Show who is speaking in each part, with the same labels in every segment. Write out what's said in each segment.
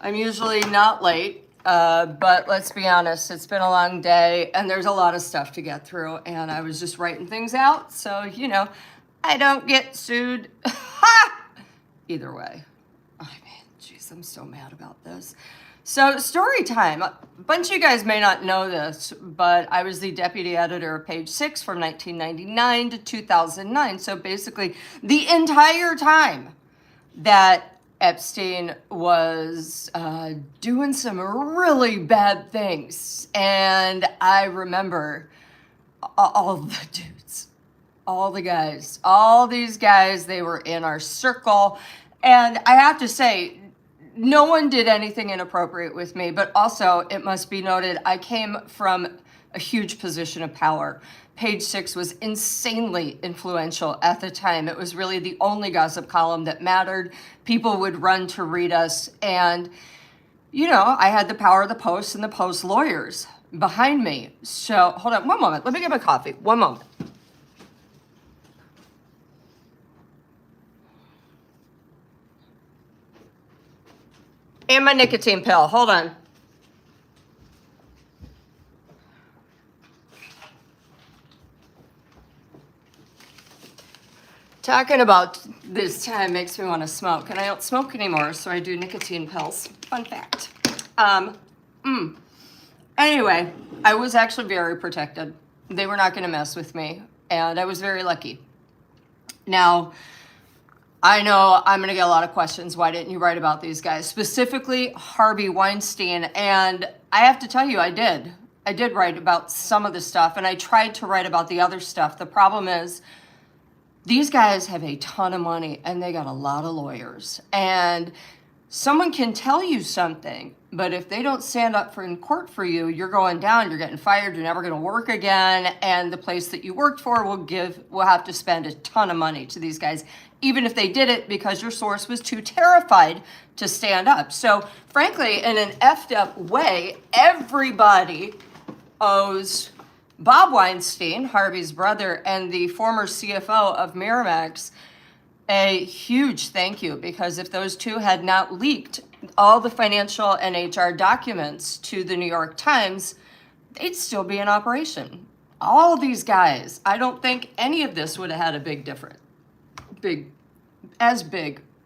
Speaker 1: I'm usually not late, but let's be honest, it's been a long day and there's a lot of stuff to get through, and I was just writing things out, so, you know, I don't get sued. Either way. I mean, jeez, I'm so mad about this. So, story time. A bunch of you guys may not know this, but I was the deputy editor of Page Six from 1999 to 2009. So basically, the entire time that Epstein was doing some really bad things. And I remember all the dudes, all the guys, all these guys, they were in our circle. And I have to say, no one did anything inappropriate with me, but also it must be noted, I came from a huge position of power. Page Six was insanely influential at the time. It was really the only gossip column that mattered. People would run to read us. And, you know, I had the power of the Post and the Post lawyers behind me. So, hold on one moment. Let me get my coffee. One moment. And my nicotine pill. Hold on. Talking about this time makes me want to smoke, and I don't smoke anymore, so I do nicotine pills. Fun fact. Anyway, I was actually very protected. They were not going to mess with me, and I was very lucky. Now, I know I'm going to get a lot of questions. Why didn't you write about these guys? Specifically, Harvey Weinstein. And I have to tell you, I did. I did write about some of the stuff, and I tried to write about the other stuff. The problem is, these guys have a ton of money, and they got a lot of lawyers. And someone can tell you something, but if they don't stand up in court for you, you're going down, you're getting fired, you're never going to work again, and the place that you worked for will have to spend a ton of money to these guys, even if they did it because your source was too terrified to stand up. So frankly, in an effed up way, everybody owes Bob Weinstein, Harvey's brother, and the former CFO of Miramax a huge thank you, because if those two had not leaked all the financial and HR documents to the New York Times, they'd still be in operation. All these guys, I don't think any of this would have had a big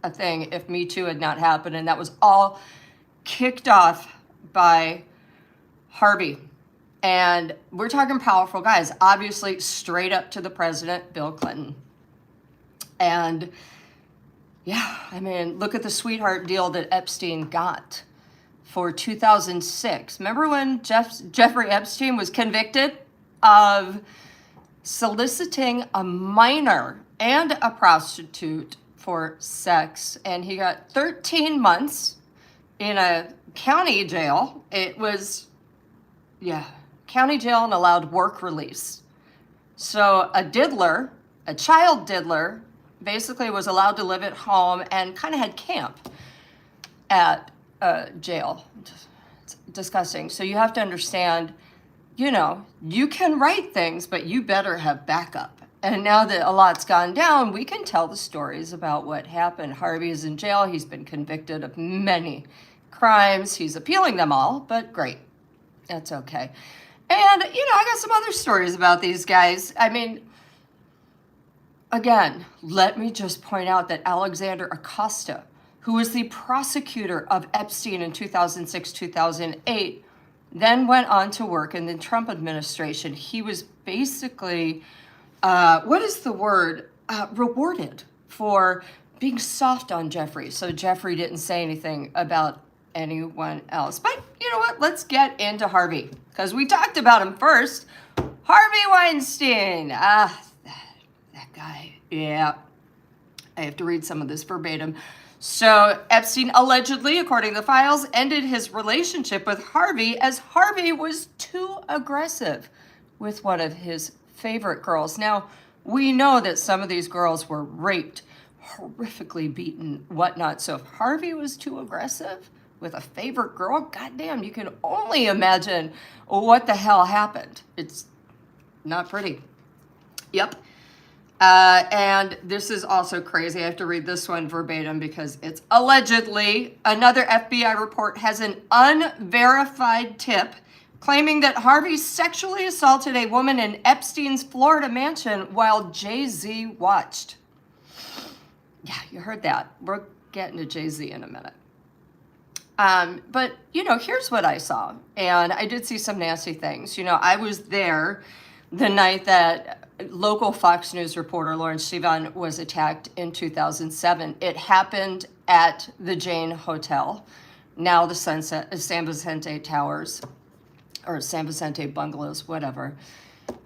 Speaker 1: a thing if Me Too had not happened, and that was all kicked off by Harvey. And we're talking powerful guys, obviously straight up to the president, Bill Clinton. And yeah, I mean, look at the sweetheart deal that Epstein got for 2006. Remember when Jeffrey Epstein was convicted of soliciting a minor and a prostitute for sex, and he got 13 months in a county jail. It was, county jail and allowed work release. So a child diddler, basically was allowed to live at home and kind of had camp at jail. It's disgusting. So you have to understand, you can write things, but you better have backup. And now that a lot's gone down, we can tell the stories about what happened. Harvey is in jail. He's been convicted of many crimes. He's appealing them all, but great. That's okay. And, I got some other stories about these guys. I mean, again, let me just point out that Alexander Acosta, who was the prosecutor of Epstein in 2006, 2008, then went on to work in the Trump administration. He was basically, rewarded for being soft on Jeffrey. So Jeffrey didn't say anything about anyone else. But you know what? Let's get into Harvey, because we talked about him first. Harvey Weinstein. That guy. Yeah. I have to read some of this verbatim. So Epstein allegedly, according to the files, ended his relationship with Harvey as Harvey was too aggressive with one of his favorite girls. Now, we know that some of these girls were raped, horrifically beaten, whatnot. So if Harvey was too aggressive with a favorite girl, goddamn, you can only imagine what the hell happened. It's not pretty. Yep. And this is also crazy. I have to read this one verbatim because it's allegedly. Another FBI report has an unverified tip claiming that Harvey sexually assaulted a woman in Epstein's Florida mansion while Jay-Z watched. Yeah, you heard that. We're getting to Jay-Z in a minute. But, here's what I saw. And I did see some nasty things. I was there the night that local Fox News reporter Lawrence Sivan was attacked in 2007. It happened at the Jane Hotel, now the San Vicente Towers, or San Vicente Bungalows, whatever.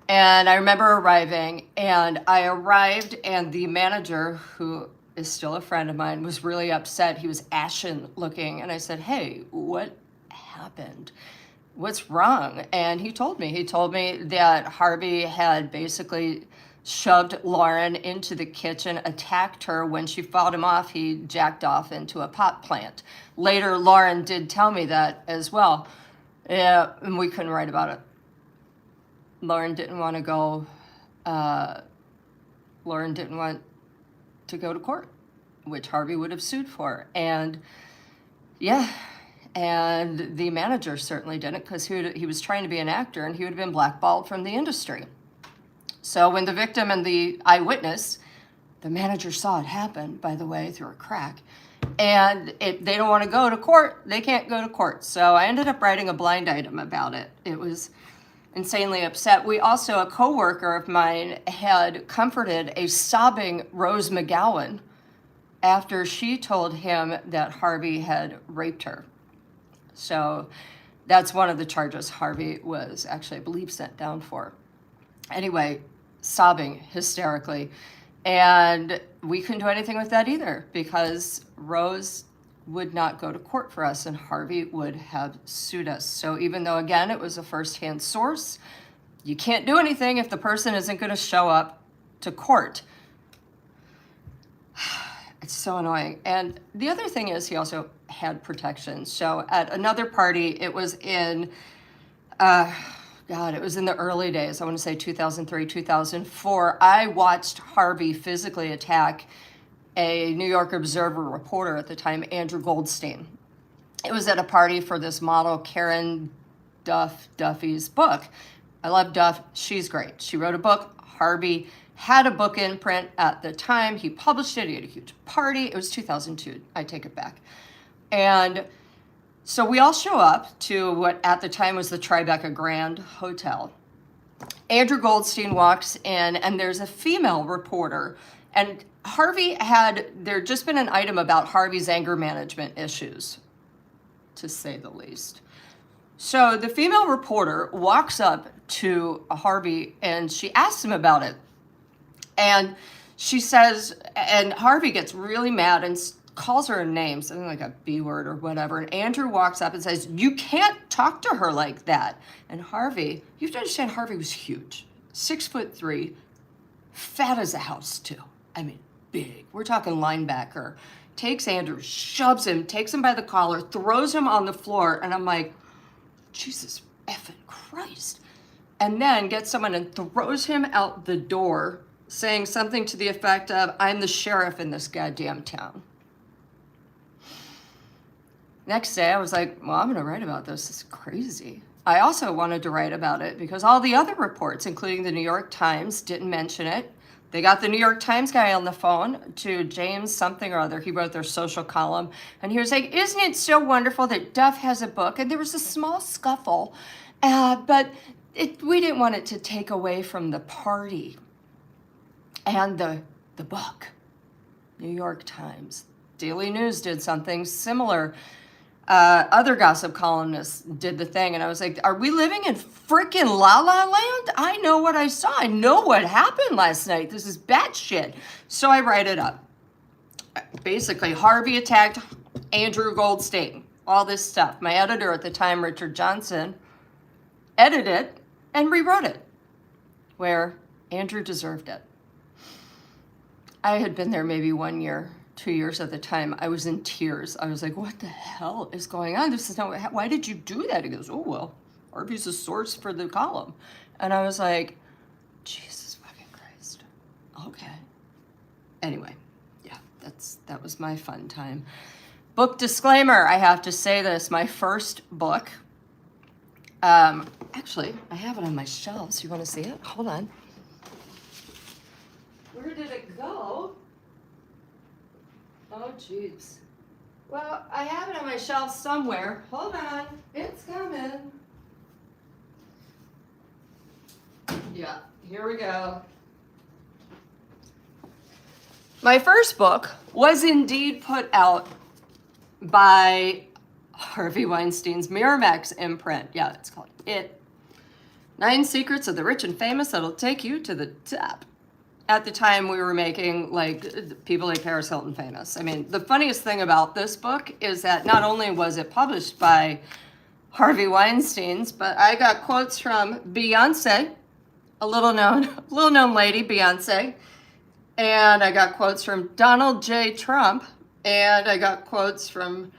Speaker 1: And I remember arriving, and the manager, who is still a friend of mine, was really upset. He was ashen looking, and I said, "Hey, what happened? What's wrong?" And he told me that Harvey had basically shoved Lauren into the kitchen, attacked her. When she fought him off, he jacked off into a pot plant. Later, Lauren did tell me that as well. Yeah, and we couldn't write about it. Lauren didn't want to go to court, which Harvey would have sued for. And yeah, and the manager certainly didn't, because he was trying to be an actor and he would have been blackballed from the industry. So when the victim and the eyewitness, the manager saw it happen, by the way, through a crack, and if they don't want to go to court, they can't go to court. So I ended up writing a blind item about it. It was insanely upset. A coworker of mine had comforted a sobbing Rose McGowan after she told him that Harvey had raped her. So that's one of the charges Harvey was actually, I believe, sent down for. Anyway, sobbing hysterically. And we couldn't do anything with that either, because Rose would not go to court for us and Harvey would have sued us. So even though, again, it was a firsthand source, you can't do anything if the person isn't going to show up to court. It's so annoying. And the other thing is, he also had protection. So at another party, it was in, it was in the early days. I want to say 2003, 2004. I watched Harvey physically attack a New York Observer reporter at the time, Andrew Goldstein. It was at a party for this model, Karen Duffy's book. I love Duff. She's great. She wrote a book. Harvey had a book in print at the time. He published it. He had a huge party. It was 2002. I take it back. And so we all show up to what at the time was the Tribeca Grand Hotel. Andrew Goldstein walks in, and there's a female reporter. And there'd just been an item about Harvey's anger management issues, to say the least. So the female reporter walks up to Harvey and she asks him about it. And she says, and Harvey gets really mad and calls her a name, something like a B word or whatever. And Andrew walks up and says, "You can't talk to her like that." And Harvey, you have to understand, Harvey was huge, 6'3", fat as a house too. I mean, big. We're talking linebacker. Takes Andrew, shoves him, takes him by the collar, throws him on the floor. And I'm like, Jesus effing Christ. And then gets someone and throws him out the door, saying something to the effect of, "I'm the sheriff in this goddamn town." Next day, I was like, well, I'm going to write about this. It's crazy. I also wanted to write about it because all the other reports, including the New York Times, didn't mention it. They got the New York Times guy on the phone, to James something or other. He wrote their social column. And he was like, "Isn't it so wonderful that Duff has a book?" And there was a small scuffle, but we didn't want it to take away from the party and the book. New York Times. Daily News did something similar. Other gossip columnists did the thing, and I was like, are we living in freaking La La Land? I know what I saw. I know what happened last night. This is batshit. So I write it up. Basically, Harvey attacked Andrew Goldstein. All this stuff. My editor at the time, Richard Johnson, edited it and rewrote it, where Andrew deserved it. I had been there maybe 1 year, 2 years at the time. I was in tears. I was like, what the hell is going on? This is not, why did you do that? He goes, "Oh, well, Harvey's a source for the column." And I was like, Jesus fucking Christ. Okay. Anyway, yeah, that was my fun time. Book disclaimer, I have to say this, my first book, actually, I have it on my shelves. You want to see it? Hold on. Where did it go? Oh, jeez. Well, I have it on my shelf somewhere. Hold on. It's coming. Yeah, here we go. My first book was indeed put out by Harvey Weinstein's Miramax imprint. Yeah, it's called It. 9 Secrets of the Rich and Famous That'll Take You to the Top. At the time, we were making people like Paris Hilton famous. I mean, the funniest thing about this book is that not only was it published by Harvey Weinstein's, but I got quotes from Beyonce, a little known lady, Beyonce, and I got quotes from Donald J. Trump, and I got quotes from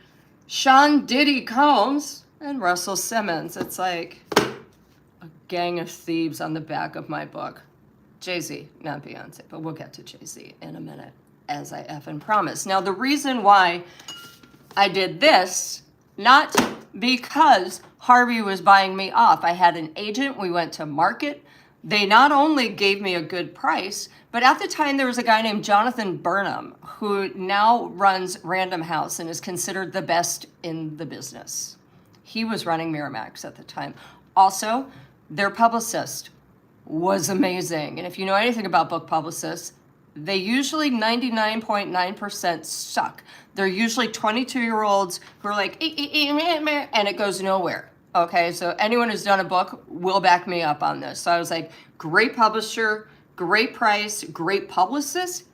Speaker 1: Sean Diddy Combs and Russell Simmons. It's like a gang of thieves on the back of my book. Jay-Z, not Beyonce, but we'll get to Jay-Z in a minute, as I effing promised. Now, the reason why I did this, not because Harvey was buying me off. I had an agent. We went to market. They not only gave me a good price, but at the time there was a guy named Jonathan Burnham who now runs Random House and is considered the best in the business. He was running Miramax at the time. Also, their publicist was amazing. And if you know anything about book publicists, they usually 99.9% suck. They're usually 22-year-olds who are like, and it goes nowhere. Okay, so anyone who's done a book will back me up on this. So I was like, great publisher, great price, great publicist.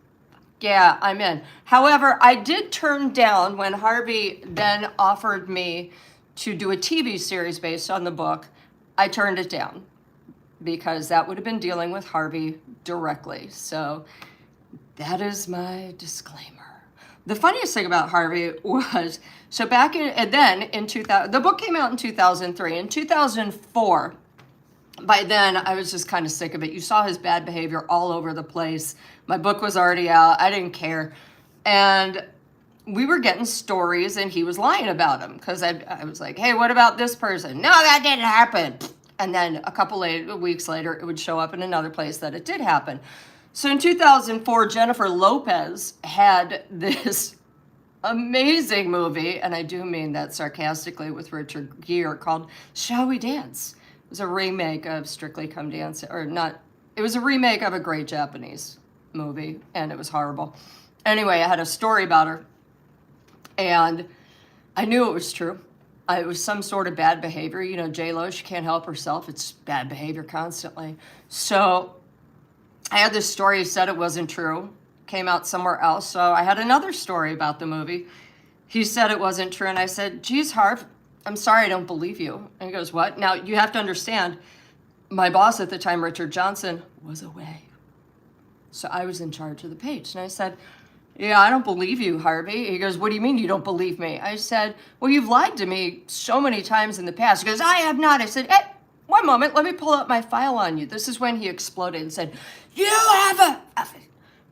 Speaker 1: Yeah, I'm in. However, I did turn down when Harvey then offered me to do a TV series based on the book. I turned it down because that would have been dealing with Harvey directly. So that is my disclaimer. The funniest thing about Harvey was, so back in 2000, the book came out in 2003. In 2004, by then I was just kind of sick of it. You saw his bad behavior all over the place. My book was already out. I didn't care. And we were getting stories and he was lying about them because I was like, hey, what about this person? No, that didn't happen. And then a couple weeks later, it would show up in another place that it did happen. So in 2004, Jennifer Lopez had this amazing movie, and I do mean that sarcastically with Richard Gere, called Shall We Dance? It was a remake of Strictly Come Dancing, or not, it was a remake of a great Japanese movie, and it was horrible. Anyway, I had a story about her, and I knew it was true. It was some sort of bad behavior. You know, J-Lo, she can't help herself. It's bad behavior constantly. So I had this story, said it wasn't true, came out somewhere else. So I had another story about the movie. He said it wasn't true. And I said, geez, Harv, I'm sorry, I don't believe you. And he goes, what? Now, you have to understand, my boss at the time, Richard Johnson, was away. So I was in charge of the page. And I said, yeah, I don't believe you, Harvey. He goes, what do you mean you don't believe me? I said, well, you've lied to me so many times in the past. He goes, I have not. I said, hey, one moment, let me pull up my file on you. This is when he exploded and said, you have a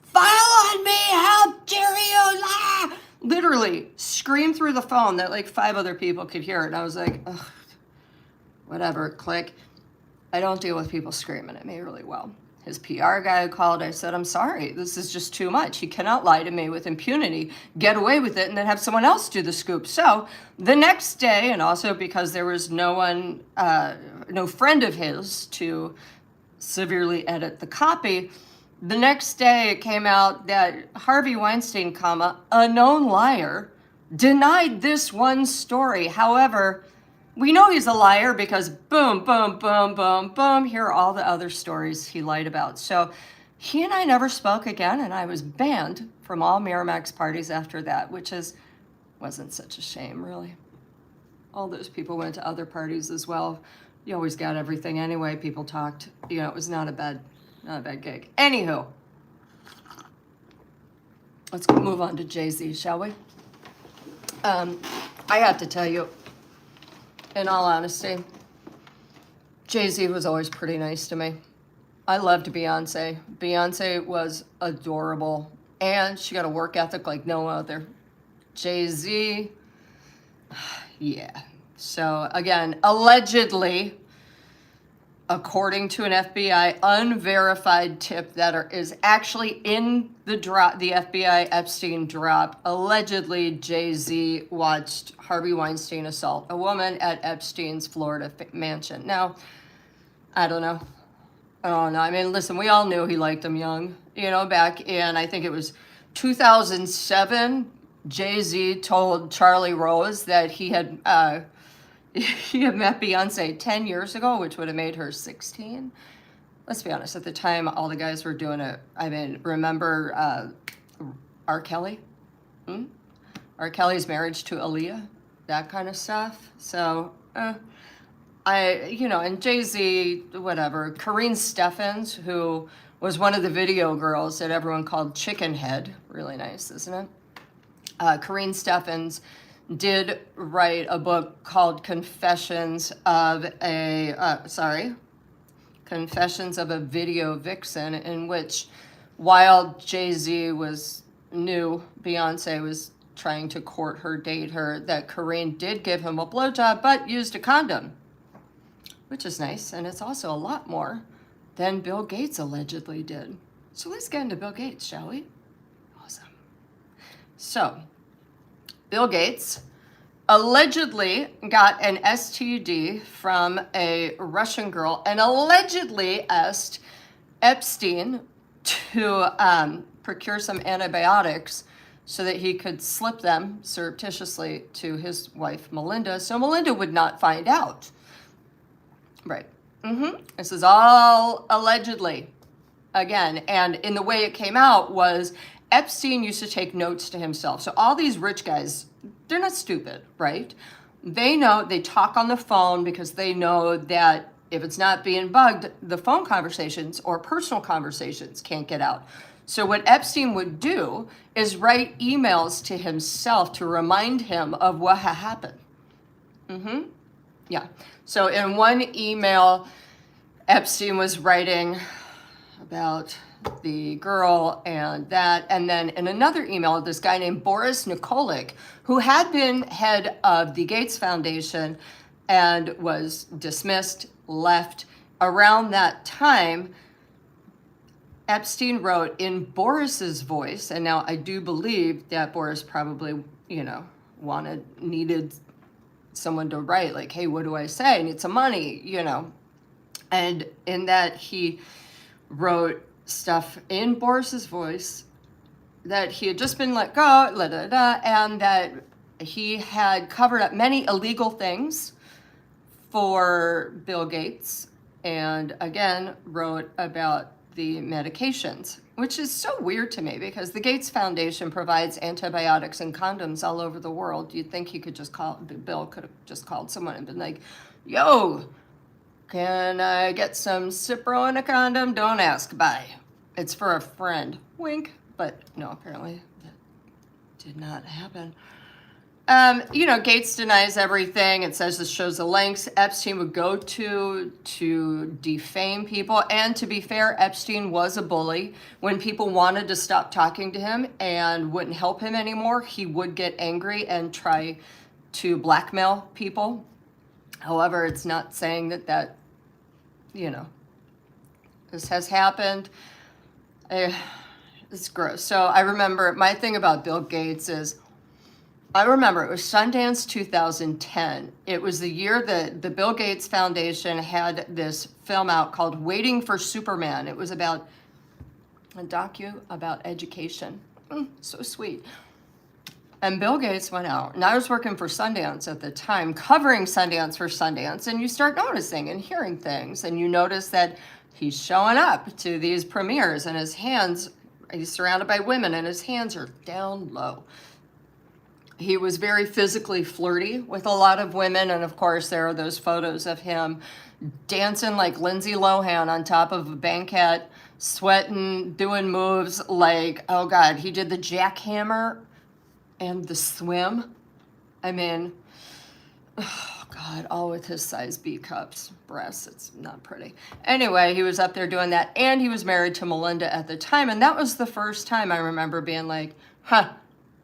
Speaker 1: file on me, how dare you? Ah! Literally screamed through the phone that like 5 other people could hear it. And I was like, ugh, whatever, click. I don't deal with people screaming at me really well. His PR guy called. I said, I'm sorry, this is just too much. He cannot lie to me with impunity, get away with it, and then have someone else do the scoop. So the next day, and also because there was no one, no friend of his to severely edit the copy, the next day it came out that Harvey Weinstein, a known liar, denied this one story. However, we know he's a liar because boom, boom, boom, boom, boom. Here are all the other stories he lied about. So he and I never spoke again, and I was banned from all Miramax parties after that, which wasn't such a shame, really. All those people went to other parties as well. You always got everything anyway. People talked. You know, it was not a bad gig. Anywho, let's move on to Jay-Z, shall we? I have to tell you, in all honesty, Jay-Z was always pretty nice to me. I loved Beyonce. Beyonce was adorable. And she got a work ethic like no other. Jay-Z, yeah. So again, allegedly, according to an FBI unverified tip that is actually in the FBI Epstein drop, allegedly Jay-Z watched Harvey Weinstein assault a woman at Epstein's Florida mansion. Now, I don't know. I mean, listen, we all knew he liked him young. Back in, I think it was 2007, Jay-Z told Charlie Rose that he had met Beyonce 10 years ago, which would have made her 16. Let's be honest, at the time, all the guys were doing it. I mean, remember R. Kelly? R. Kelly's marriage to Aaliyah? That kind of stuff. So, and Jay-Z, whatever. Karine Steffans, who was one of the video girls that everyone called Chicken Head. Really nice, isn't it? Karine Steffans did write a book called Confessions of a Video Vixen, in which, while Jay-Z knew Beyonce was trying to court her, date her, that Karine did give him a blowjob, but used a condom, which is nice, and it's also a lot more than Bill Gates allegedly did. So let's get into Bill Gates, shall we? Awesome. So, Bill Gates allegedly got an STD from a Russian girl and allegedly asked Epstein to procure some antibiotics so that he could slip them surreptitiously to his wife, Melinda, so Melinda would not find out. Right. This is all allegedly. Again, and in the way it came out was Epstein used to take notes to himself. So all these rich guys, they're not stupid, right? They know, they talk on the phone because they know that if it's not being bugged, the phone conversations or personal conversations can't get out. So what Epstein would do is write emails to himself to remind him of what had happened. Yeah. So in one email, Epstein was writing about the girl and that. And then in another email, this guy named Boris Nikolic, who had been head of the Gates Foundation and was dismissed, left. Around that time, Epstein wrote in Boris's voice, and now I do believe that Boris probably, needed someone to write, like, hey, what do I say? I need some money, And in that, he wrote stuff in Boris's voice that he had just been let go, and that he had covered up many illegal things for Bill Gates, and again, wrote about the medications, which is so weird to me because the Gates Foundation provides antibiotics and condoms all over the world. You'd think Bill could have just called someone and been like, yo, can I get some Cipro and a condom? Don't ask, bye. It's for a friend. Wink. But no, apparently that did not happen. Gates denies everything. It says this shows the lengths Epstein would go to defame people. And to be fair, Epstein was a bully. When people wanted to stop talking to him and wouldn't help him anymore, he would get angry and try to blackmail people. However, it's not saying that this has happened. It's gross. So I remember, my thing about Bill Gates is, I remember it was Sundance 2010. It was the year that the Bill Gates Foundation had this film out called Waiting for Superman. It was about a docu about education. So sweet. And Bill Gates went out, and I was working for Sundance at the time, covering Sundance for Sundance, and you start noticing and hearing things, and you notice that he's showing up to these premieres, and he's surrounded by women, and his hands are down low. He was very physically flirty with a lot of women, and of course there are those photos of him dancing like Lindsay Lohan on top of a banquet, sweating, doing moves like, oh God, he did the jackhammer and the swim. I mean, oh God. God, all with his size B cups, breasts. It's not pretty. Anyway, he was up there doing that, and he was married to Melinda at the time, and that was the first time I remember being like, huh,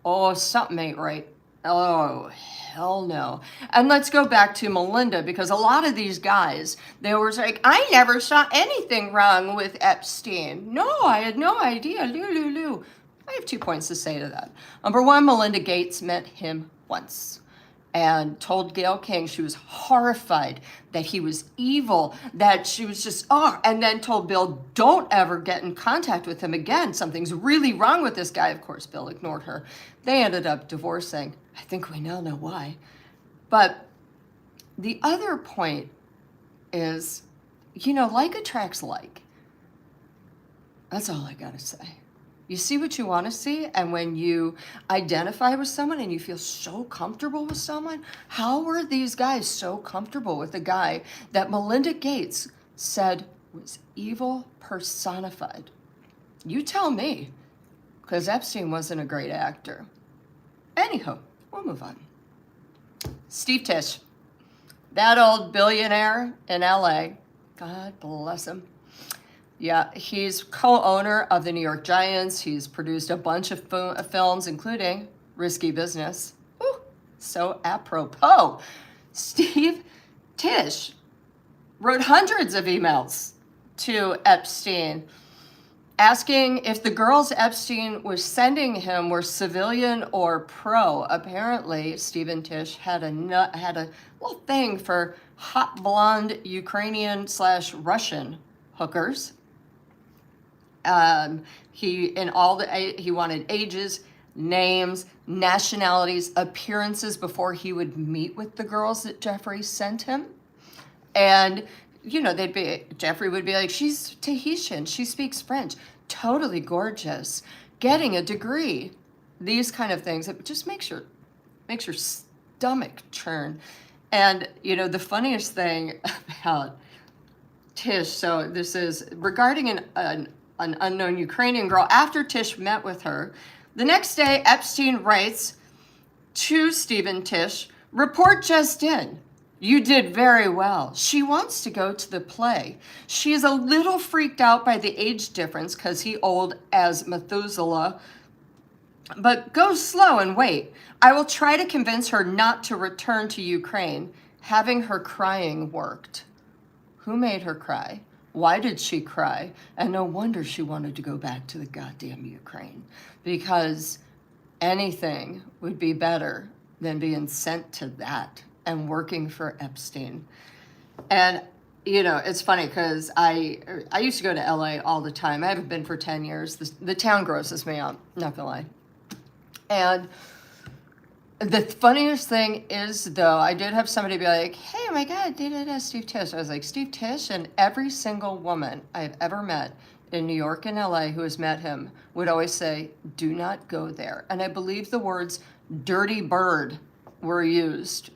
Speaker 1: oh, something ain't right. Oh, hell no. And let's go back to Melinda, because a lot of these guys, they were like, I never saw anything wrong with Epstein. No, I had no idea. Lou. I have 2 points to say to that. Number one, Melinda Gates met him once and told Gayle King she was horrified that he was evil, that she was just, and then told Bill, don't ever get in contact with him again. Something's really wrong with this guy. Of course, Bill ignored her. They ended up divorcing. I think we now know why. But the other point is, like attracts like. That's all I gotta say. You see what you want to see, and when you identify with someone and you feel so comfortable with someone, how were these guys so comfortable with a guy that Melinda Gates said was evil personified? You tell me, because Epstein wasn't a great actor. Anyhow, we'll move on. Steve Tisch, that old billionaire in LA, God bless him. Yeah, he's co-owner of the New York Giants. He's produced a bunch of films, including Risky Business. Ooh, so apropos. Steve Tisch wrote hundreds of emails to Epstein asking if the girls Epstein was sending him were civilian or pro. Apparently, Stephen Tisch had a little thing for hot blonde Ukrainian/Russian hookers. He wanted ages, names, nationalities, appearances before he would meet with the girls that Jeffrey sent him. And, Jeffrey would be like, she's Tahitian, she speaks French, totally gorgeous, getting a degree. These kind of things, it just makes your stomach churn. And, the funniest thing about Tisch, so this is regarding an unknown Ukrainian girl. After Tisch met with her, the next day Epstein writes to Stephen Tisch, report just in. You did very well. She wants to go to the play. She is a little freaked out by the age difference because he old as Methuselah, but go slow and wait. I will try to convince her not to return to Ukraine. Having her crying worked. Who made her cry? Why did she cry? And no wonder she wanted to go back to the goddamn Ukraine, because anything would be better than being sent to that and working for Epstein. And, it's funny because I used to go to LA all the time. I haven't been for 10 years. The town grosses me out, not gonna lie. And the funniest thing is, though, I did have somebody be like, hey, oh my God, Steve Tisch. I was like, Steve Tisch? And every single woman I've ever met in New York and LA who has met him would always say, do not go there. And I believe the words dirty bird were used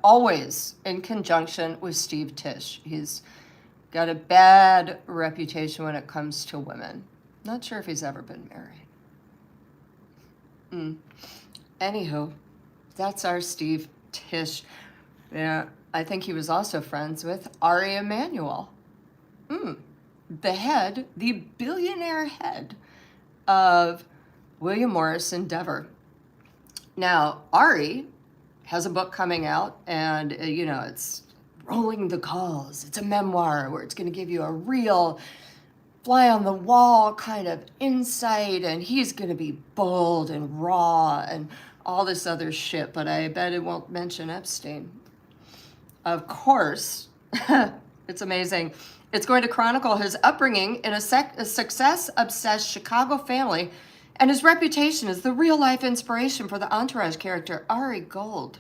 Speaker 1: always in conjunction with Steve Tisch. He's got a bad reputation when it comes to women. Not sure if he's ever been married. Anywho, that's our Steve Tisch. Yeah, I think he was also friends with Ari Emanuel. The billionaire head of William Morris Endeavor. Now, Ari has a book coming out, and, it's Rolling the Calls. It's a memoir where it's going to give you a real fly on the wall kind of insight, and he's going to be bold and raw and all this other shit, but I bet it won't mention Epstein. Of course, it's amazing. It's going to chronicle his upbringing in a success-obsessed Chicago family and his reputation as the real-life inspiration for the Entourage character, Ari Gold.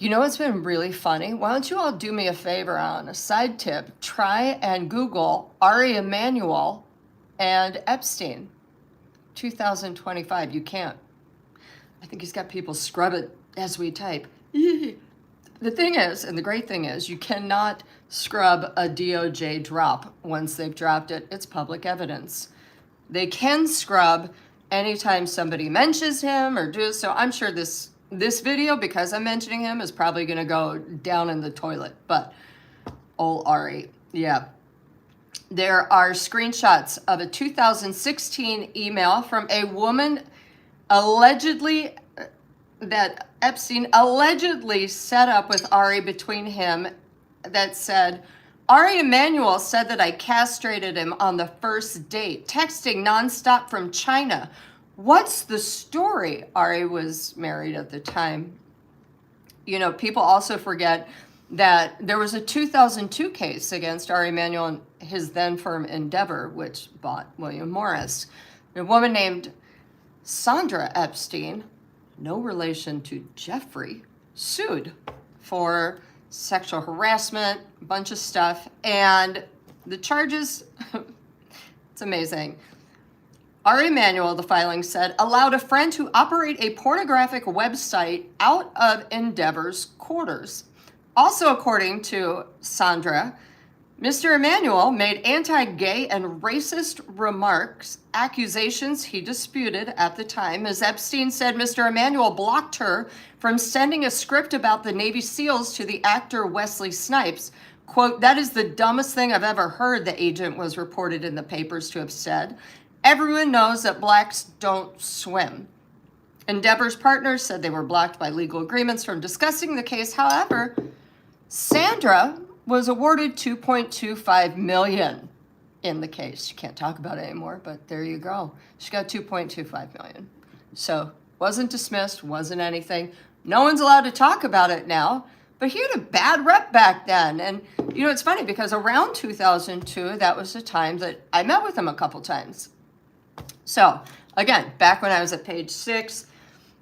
Speaker 1: It's been really funny? Why don't you all do me a favor on a side tip? Try and Google Ari Emanuel and Epstein. 2025. You can't. I think he's got people scrub it as we type. The thing is, and the great thing is, you cannot scrub a DOJ drop once they've dropped it. It's public evidence. They can scrub anytime somebody mentions him or do so. I'm sure this This video, because I'm mentioning him, is probably going to go down in the toilet. But, old Ari, yeah. There are screenshots of a 2016 email from a woman allegedly, that Epstein allegedly set up with Ari between him, that said, Ari Emanuel said that I castrated him on the first date, texting nonstop from China. What's the story? Ari was married at the time. You know, people also forget that there was a 2002 case against Ari Emanuel and his then firm Endeavor, which bought William Morris. A woman named Sandra Epstein, no relation to Jeffrey, sued for sexual harassment, a bunch of stuff. And the charges, it's amazing. Ari Emanuel, the filing said, allowed a friend to operate a pornographic website out of Endeavor's quarters. Also, according to Sandra, Mr. Emanuel made anti-gay and racist remarks, accusations he disputed at the time. As Epstein said, Mr. Emanuel blocked her from sending a script about the Navy SEALs to the actor Wesley Snipes. Quote, that is the dumbest thing I've ever heard, the agent was reported in the papers to have said. Everyone knows that blacks don't swim. Endeavor's partners said they were blocked by legal agreements from discussing the case. However, Sandra was awarded $2.25 million in the case. She can't talk about it anymore, but there you go. She got $2.25 million. So wasn't dismissed, wasn't anything. No one's allowed to talk about it now, but he had a bad rep back then. And you know, it's funny because around 2002, that was the time that I met with him a couple times. So again, back when I was at Page 6,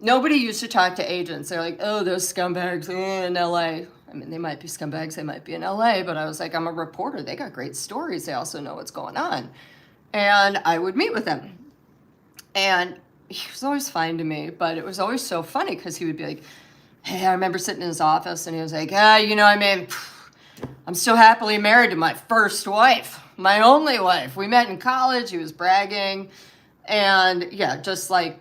Speaker 1: nobody used to talk to agents. They're like, oh, those scumbags in LA. I mean, they might be scumbags, they might be in LA, but I was like, I'm a reporter. They got great stories. They also know what's going on. And I would meet with him. And he was always fine to me, but it was always so funny because he would be like, hey, I remember sitting in his office and he was like, you know, I mean, I'm still happily married to my first wife, my only wife. We met in college. He was bragging. And yeah, just like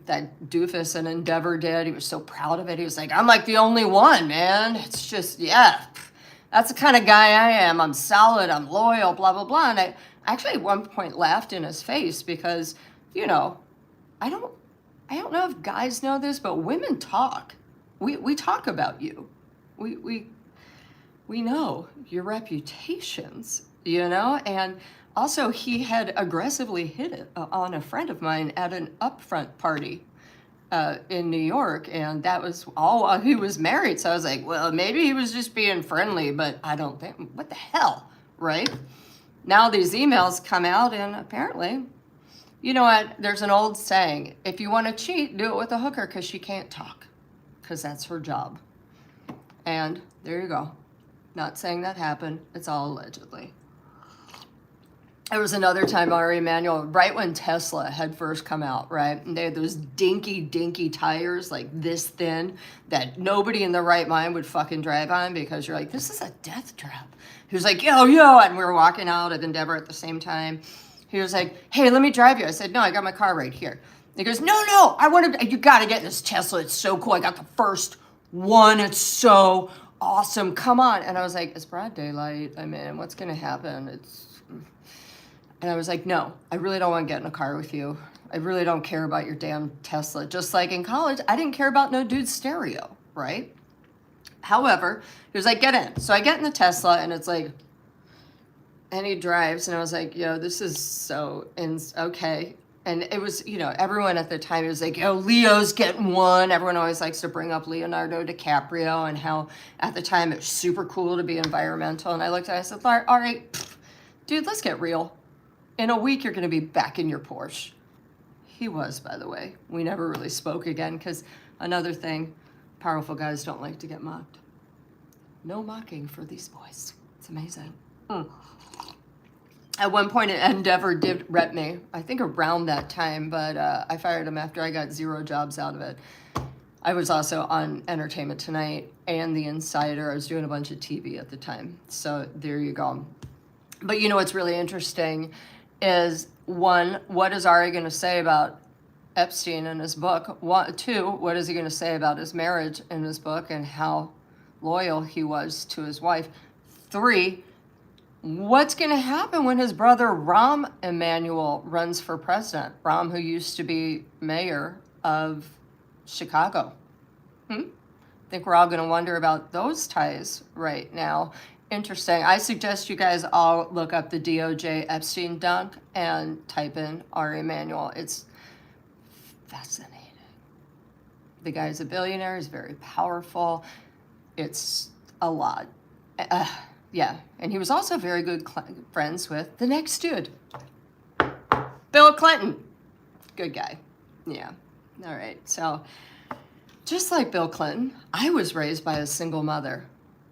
Speaker 1: that doofus in Endeavor did. He was so proud of it. He was like, I'm like the only one, man. It's just, yeah, that's the kind of guy I am. I'm solid. I'm loyal, blah, blah, blah. And I actually at one point laughed in his face because, you know, I don't know if guys know this, but women talk. We talk about you. We know your reputations, you know, and also, he had aggressively hit it on a friend of mine at an upfront party in New York, and that was all while he was married. So I was like, well, maybe he was just being friendly, but I don't think, what the hell, right? Now these emails come out, and apparently, you know what, there's an old saying, if you want to cheat, do it with a hooker, because she can't talk, because that's her job. And there you go. Not saying that happened, it's all allegedly. There was another time, Ari Emanuel, right when Tesla had first come out, right? And they had those dinky tires, like this thin, that nobody in their right mind would fucking drive on because you're like, this is a death trap. He was like, yo, and we were walking out at Endeavor at the same time. He was like, hey, let me drive you. I said, no, I got my car right here. He goes, no, you got to get this Tesla. It's so cool. I got the first one. It's so awesome. Come on. And I was like, it's broad daylight. I mean, what's going to happen? And I was like, no, I really don't want to get in a car with you. I really don't care about your damn Tesla. Just like in college, I didn't care about no dude's stereo, right? However, he was like, get in. So I get in the Tesla and it's like, and he drives and I was like, yo, this is so, okay. And it was, you know, everyone at the time was like, yo, Leo's getting one. Everyone always likes to bring up Leonardo DiCaprio and how at the time it was super cool to be environmental. And I looked at it, I said, all right, dude, let's get real. In a week, you're going to be back in your Porsche. He was, by the way. We never really spoke again because another thing, powerful guys don't like to get mocked. No mocking for these boys. It's amazing. At one point, Endeavor did rep me, I think around that time, but I fired him after I got 0 jobs out of it. I was also on Entertainment Tonight and The Insider. I was doing a bunch of TV at the time. So there you go. But you know what's really interesting is, one, what is Ari going to say about Epstein in his book? Two, what is he going to say about his marriage in his book and how loyal he was to his wife? Three, what's going to happen when his brother Rahm Emanuel runs for president? Rahm, who used to be mayor of Chicago. I think we're all going to wonder about those ties right now. Interesting. I suggest you guys all look up the DOJ Epstein dunk and type in Ari Emanuel. It's fascinating. The guy's a billionaire. He's very powerful. It's a lot. Yeah. And he was also very good friends with the next dude, Bill Clinton. Good guy. Yeah. All right. So just like Bill Clinton, I was raised by a single mother.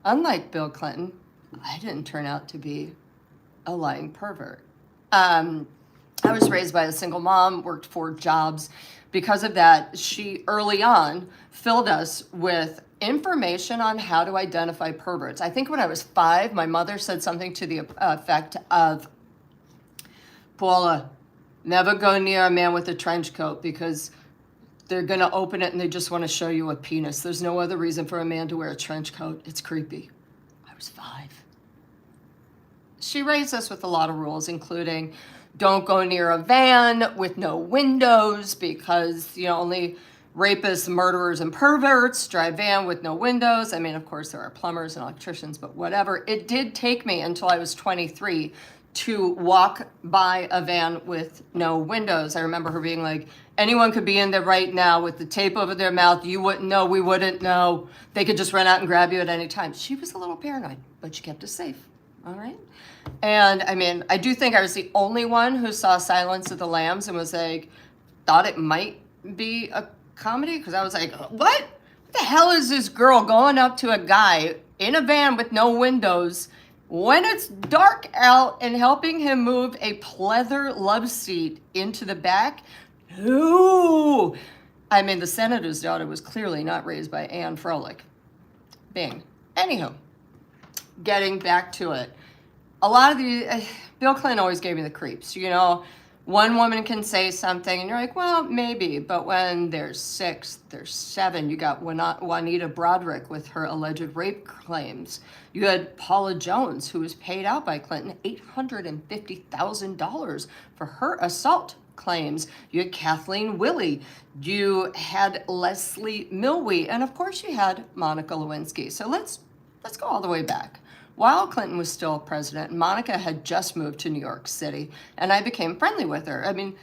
Speaker 1: Unlike Bill Clinton, I didn't turn out to be a lying pervert. I was raised by a single mom, worked 4 jobs. Because of that, she early on filled us with information on how to identify perverts. I think when I was 5, my mother said something to the effect of, Paula, never go near a man with a trench coat because they're going to open it and they just want to show you a penis. There's no other reason for a man to wear a trench coat. It's creepy. I was 5. She raised us with a lot of rules, including don't go near a van with no windows because, only rapists, murderers, and perverts drive van with no windows. I mean, of course, there are plumbers and electricians, but whatever. It did take me until I was 23 to walk by a van with no windows. I remember her being like, anyone could be in there right now with the tape over their mouth. You wouldn't know. We wouldn't know. They could just run out and grab you at any time. She was a little paranoid, but she kept us safe. All right. And I mean, I do think I was the only one who saw Silence of the Lambs and was like, thought it might be a comedy. Because I was like, what the hell is this girl going up to a guy in a van with no windows when it's dark out and helping him move a pleather love seat into the back? Ooh. I mean, the senator's daughter was clearly not raised by Anne Froelich. Bing. Anywho, getting back to it. A lot of Bill Clinton always gave me the creeps. One woman can say something and you're like, well, maybe. But when there's 6, there's 7. You got Juanita Broderick with her alleged rape claims. You had Paula Jones, who was paid out by Clinton $850,000 for her assault claims. You had Kathleen Willey. You had Leslie Milwee. And of course you had Monica Lewinsky. So let's go all the way back. While Clinton was still president, Monica had just moved to New York City, and I became friendly with her. I mean,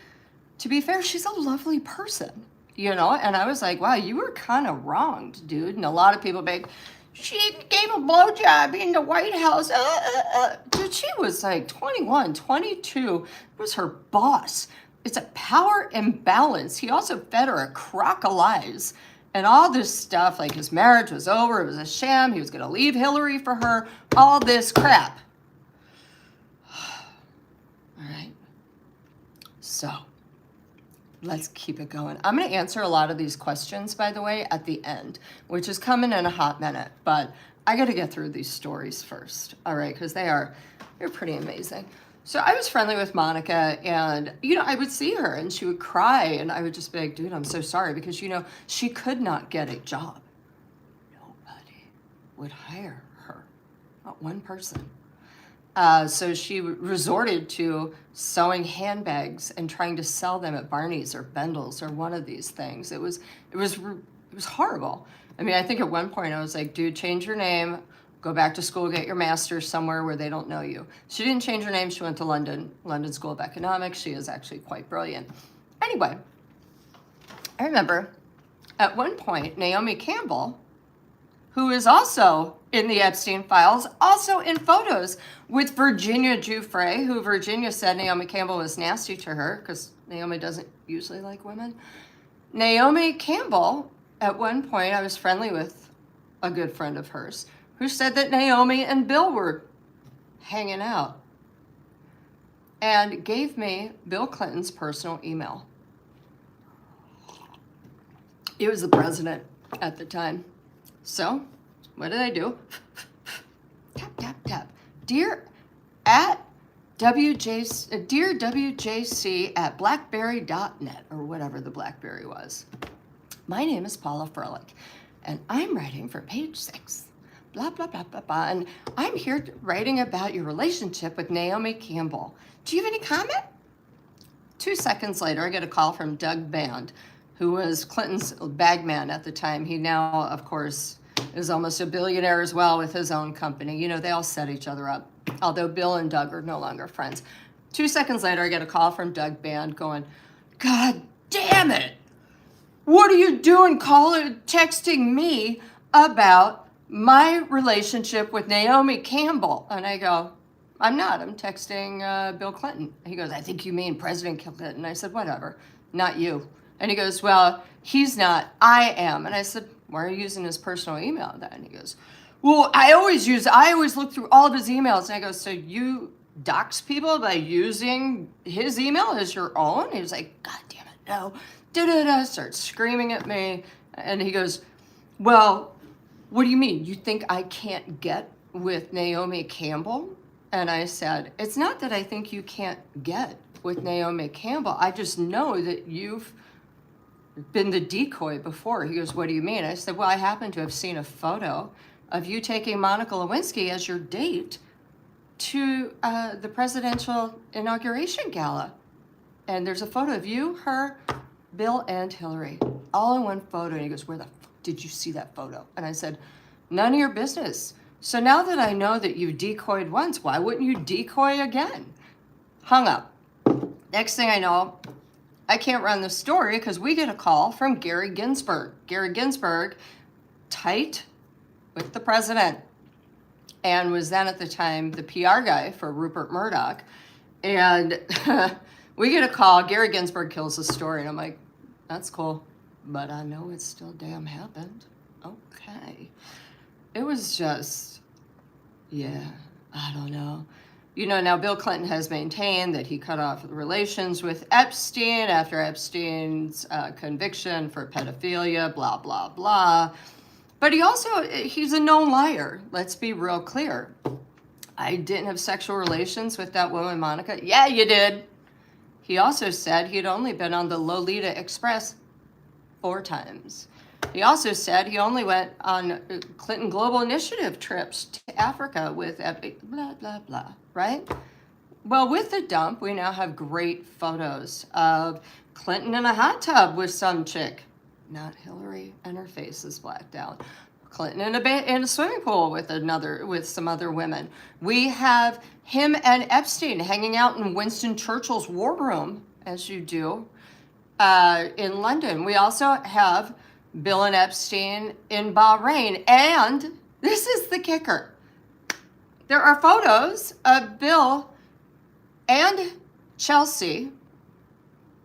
Speaker 1: to be fair, she's a lovely person, and I was like, wow, you were kind of wronged, dude. And a lot of people like, she gave a blowjob in the White House. Dude, she was like 21, 22, was her boss. It's a power imbalance. He also fed her a crock of lies. And all this stuff, like his marriage was over, it was a sham, he was going to leave Hillary for her, all this crap. All right. So, let's keep it going. I'm going to answer a lot of these questions, by the way, at the end, which is coming in a hot minute. But I got to get through these stories first, all right, because they're pretty amazing. So I was friendly with Monica, and, I would see her, and she would cry, and I would just be like, dude, I'm so sorry, because, she could not get a job. Nobody would hire her, not one person. So she resorted to sewing handbags and trying to sell them at Barney's or Bendel's or one of these things. It was horrible. I mean, I think at one point I was like, dude, change your name. Go back to school, get your master's somewhere where they don't know you. She didn't change her name. She went to London School of Economics. She is actually quite brilliant. Anyway, I remember at one point, Naomi Campbell, who is also in the Epstein Files, also in photos with Virginia Giuffre, who Virginia said Naomi Campbell was nasty to her because Naomi doesn't usually like women. Naomi Campbell, at one point, I was friendly with a good friend of hers, who said that Naomi and Bill were hanging out and gave me Bill Clinton's personal email. He was the president at the time. So, what did I do? Tap, tap, tap. Dear Dear WJC at blackberry.net, or whatever the BlackBerry was. My name is Paula Froelich, and I'm writing for page 6. Blah, blah, blah, blah, blah. And I'm here writing about your relationship with Naomi Campbell. Do you have any comment? 2 seconds later, I get a call from Doug Band, who was Clinton's bagman at the time. He now, of course, is almost a billionaire as well with his own company. You know, they all set each other up, although Bill and Doug are no longer friends. 2 seconds later, I get a call from Doug Band going, God damn it! What are you doing texting me about my relationship with Naomi Campbell? And I go, I'm not. I'm texting Bill Clinton. He goes, I think you mean President Clinton. I said, whatever, not you. And he goes, well, he's not. I am. And I said, why are you using his personal email then? And he goes, well, I always look through all of his emails. And I go, so you dox people by using his email as your own? He was like, God damn it, no. Da-da-da, starts screaming at me. And he goes, well, what do you mean? You think I can't get with Naomi Campbell? And I said, it's not that I think you can't get with Naomi Campbell. I just know that you've been the decoy before. He goes, what do you mean? I said, well, I happen to have seen a photo of you taking Monica Lewinsky as your date to the presidential inauguration gala. And there's a photo of you, her, Bill, and Hillary, all in one photo. And he goes, where the fuck did you see that photo? And I said, none of your business. So now that I know that you decoyed once, why wouldn't you decoy again? Hung up. Next thing I know, I can't run the story because we get a call from Gary Ginsburg. Gary Ginsburg, tight with the president, and was then at the time the PR guy for Rupert Murdoch. And we get a call. Gary Ginsburg kills the story. And I'm like, that's cool, but I know it still damn happened. Okay. It was just, yeah, I don't know. You know, now Bill Clinton has maintained that he cut off relations with Epstein after Epstein's conviction for pedophilia, blah, blah, blah. But he's a known liar. Let's be real clear. I didn't have sexual relations with that woman, Monica. Yeah, you did. He also said he'd only been on the Lolita Express 4 times. He also said he only went on Clinton Global Initiative trips to Africa with blah, blah, blah, right? Well, with the dump, we now have great photos of Clinton in a hot tub with some chick. Not Hillary, and her face is blacked out. Clinton in a swimming pool with some other women. We have him and Epstein hanging out in Winston Churchill's war room, as you do, in London. We also have Bill and Epstein in Bahrain. And this is the kicker. There are photos of Bill and Chelsea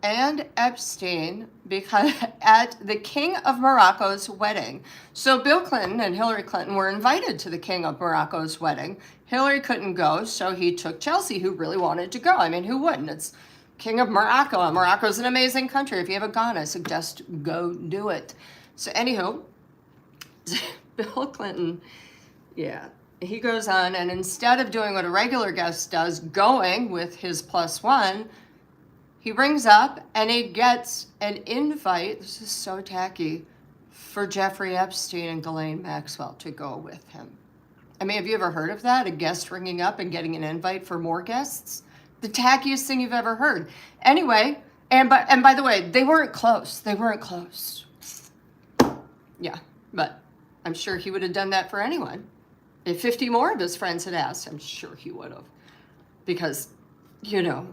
Speaker 1: and Epstein because at the King of Morocco's wedding. So Bill Clinton and Hillary Clinton were invited to the King of Morocco's wedding. Hillary couldn't go, so he took Chelsea, who really wanted to go. I mean, who wouldn't? It's King of Morocco, and Morocco's an amazing country. If you haven't gone, I suggest go do it. So anywho, Bill Clinton, yeah, he goes on, and instead of doing what a regular guest does, going with his +1, he rings up and he gets an invite, this is so tacky, for Jeffrey Epstein and Ghislaine Maxwell to go with him. I mean, have you ever heard of that? A guest ringing up and getting an invite for more guests? The tackiest thing you've ever heard. Anyway, and by the way, they weren't close. They weren't close. Yeah, but I'm sure he would have done that for anyone. If 50 more of his friends had asked, I'm sure he would have. Because, you know,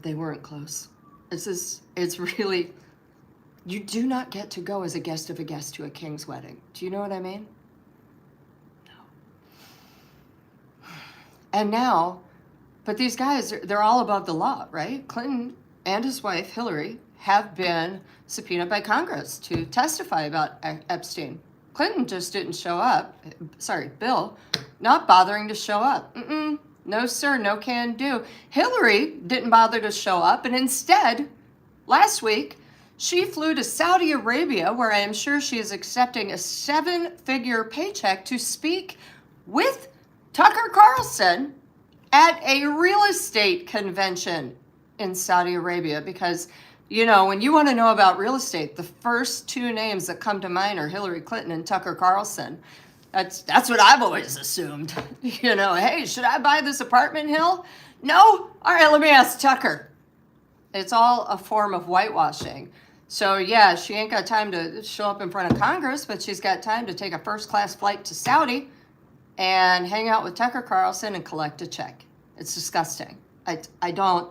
Speaker 1: they weren't close. It's really, you do not get to go as a guest of a guest to a king's wedding. Do you know what I mean? No. And now, but these guys, they're all above the law, right? Clinton and his wife, Hillary, have been subpoenaed by Congress to testify about Epstein. Clinton just didn't show up. Sorry, Bill, not bothering to show up. No, sir, no can do. Hillary didn't bother to show up, and instead, last week, she flew to Saudi Arabia, where I am sure she is accepting a 7-figure paycheck to speak with Tucker Carlson at a real estate convention in Saudi Arabia, because, you know, when you want to know about real estate, the first two names that come to mind are Hillary Clinton and Tucker Carlson. That's what I've always assumed. You know, hey, should I buy this apartment, Hill? No? All right, let me ask Tucker. It's all a form of whitewashing. So yeah, she ain't got time to show up in front of Congress, but she's got time to take a first-class flight to Saudi and hang out with Tucker Carlson and collect a check. It's disgusting. I don't.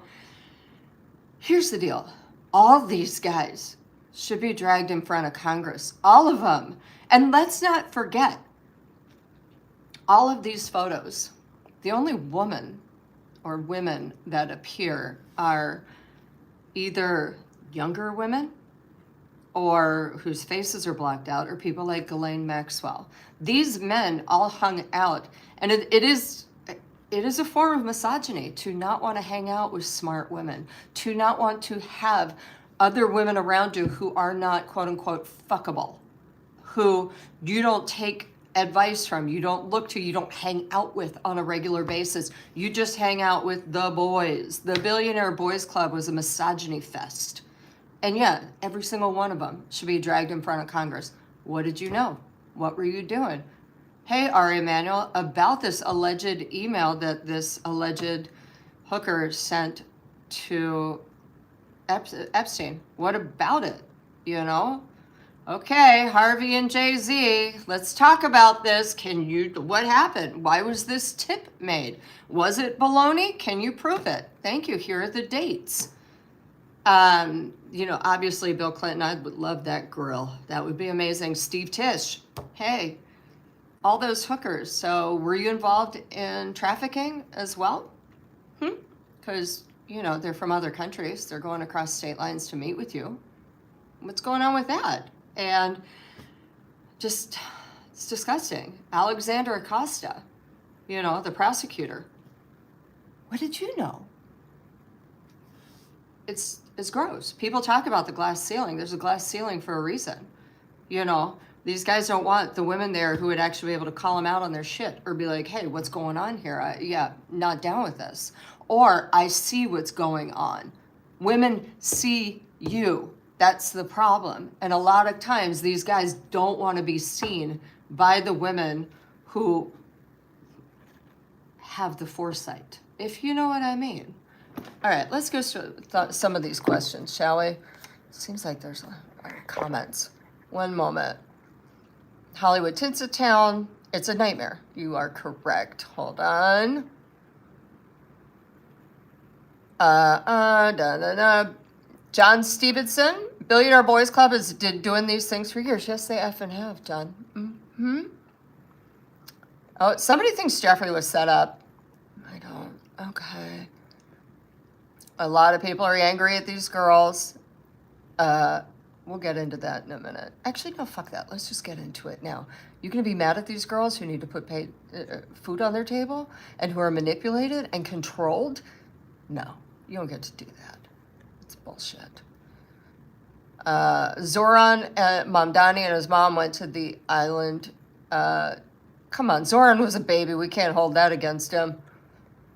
Speaker 1: Here's the deal. All these guys should be dragged in front of Congress. All of them. And let's not forget, all of these photos, the only woman or women that appear are either younger women or whose faces are blocked out, or people like Ghislaine Maxwell. These men all hung out, and it is a form of misogyny to not want to hang out with smart women, to not want to have other women around you who are not, quote unquote, fuckable, who you don't take advice from, you don't look to, you don't hang out with on a regular basis. You just hang out with the boys. The Billionaire Boys Club was a misogyny fest. And yeah, every single one of them should be dragged in front of Congress. What did you know? What were you doing? Hey, Ari Emanuel, about this alleged email that this alleged hooker sent to Epstein. What about it? You know? Okay, Harvey and Jay-Z, let's talk about this. What happened? Why was this tip made? Was it baloney? Can you prove it? Thank you. Here are the dates. You know, obviously Bill Clinton, I would love that grill. That would be amazing. Steve Tisch, hey, all those hookers. So were you involved in trafficking as well? Because, you know, they're from other countries. They're going across state lines to meet with you. What's going on with that? And just, it's disgusting. Alexander Acosta, you know, the prosecutor. What did you know? It's gross. People talk about the glass ceiling. There's a glass ceiling for a reason. You know, these guys don't want the women there who would actually be able to call them out on their shit or be like, hey, what's going on here? Yeah, not down with this. Or I see what's going on. Women see you. That's the problem. And a lot of times these guys don't want to be seen by the women who have the foresight, if you know what I mean. All right, let's go through some of these questions, shall we? Seems like there's comments. One moment. Hollywood Tinseltown, it's a nightmare. You are correct. Hold on. John Stevenson, Billionaire Boys Club is doing these things for years. Yes, they effing have, John. Oh, somebody thinks Jeffrey was set up. I don't. Okay. A lot of people are angry at these girls. We'll get into that in a minute. Actually, no, fuck that. Let's just get into it now. You gonna be mad at these girls who need to put food on their table and who are manipulated and controlled? No, you don't get to do that. It's bullshit. Zoran Mamdani and his mom went to the island. Come on, Zoran was a baby. We can't hold that against him.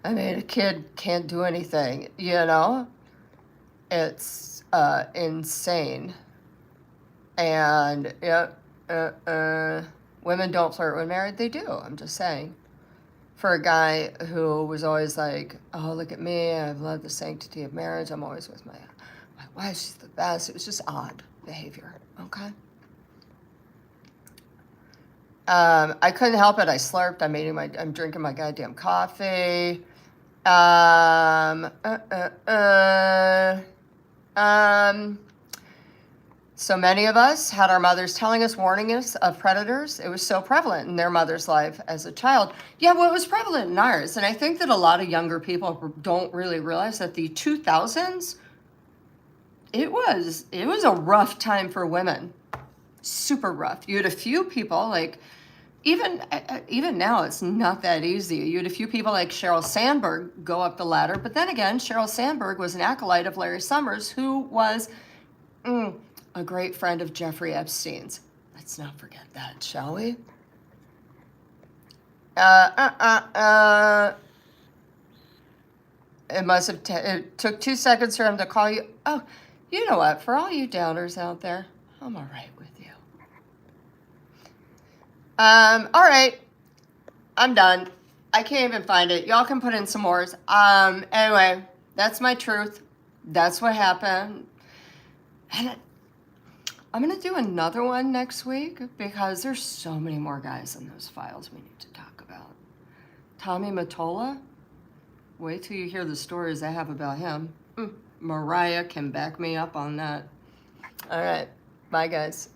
Speaker 1: I mean, a kid can't do anything, you know? It's insane. And women don't flirt when married. They do, I'm just saying. For a guy who was always like, oh, look at me, I've loved the sanctity of marriage, I'm always with my wife, she's the best. It was just odd behavior, okay? I couldn't help it. I slurped. I'm drinking my goddamn coffee. So many of us had our mothers telling us, warning us of predators. It was so prevalent in their mother's life as a child. Yeah, well, it was prevalent in ours. And I think that a lot of younger people don't really realize that the 2000s, it was a rough time for women. Super rough. You had a few people like, even now, it's not that easy. You had a few people like Sheryl Sandberg go up the ladder. But then again, Sheryl Sandberg was an acolyte of Larry Summers, who was a great friend of Jeffrey Epstein's. Let's not forget that, shall we? It must have, it took 2 seconds for him to call you. Oh, you know what? For all you doubters out there, I'm all right with you. All right. I'm done. I can't even find it. Y'all can put in some more. Anyway, that's my truth. That's what happened. And I'm going to do another one next week because there's so many more guys in those files we need to talk about. Tommy Mottola. Wait till you hear the stories I have about him. Mariah can back me up on that. All right. Bye, guys.